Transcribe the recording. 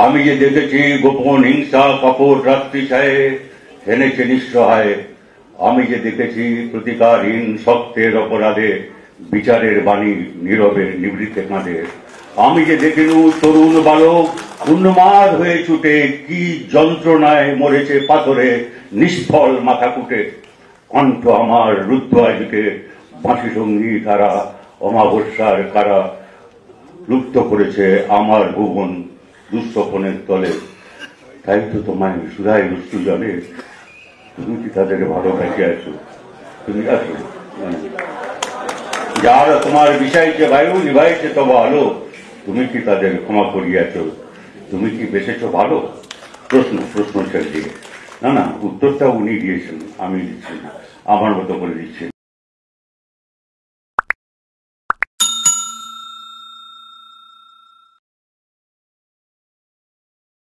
আমি যে দেখেছি গোপন হিংসা কপট রাত্রি ছায়ে হেনেছে নিঃসহায়, আমি যে দেখেছি প্রতিকারহীন সত্যের অপরাধে বিচারের বাণী নীরবে নিবৃতে কাঁদে, আমি যে দেখিনু তরুণ বালক উন্মাদ হয়ে ছুটে কি যন্ত্রণায় মরেছে পাথরে নিষ্ফল মাথা কুটে। কণ্ঠ আমার রুদ্ধ আজকে বাঁশি সঙ্গী তারা অমাবস্যার কারা লুপ্ত করেছে আমার ভুবন দুঃস্বপনের তলে। তাই তো তোমায় সুধাই রুস্তু জলে, তুমি কি তাদের ভালোবাসি আছো? তুমি আছো যারা তোমার বিষাইছে বায়ু নিভাইছে তব আলো, তুমি কি তাদের ক্ষমা করিয়াছ? তুমি কি বেসেছ ভালো? প্রশ্ন ছেড়ে দিয়ে না, উত্তরটা উনি দিয়েছেন, আমি দিচ্ছি না, আমার মতো করে দিচ্ছি।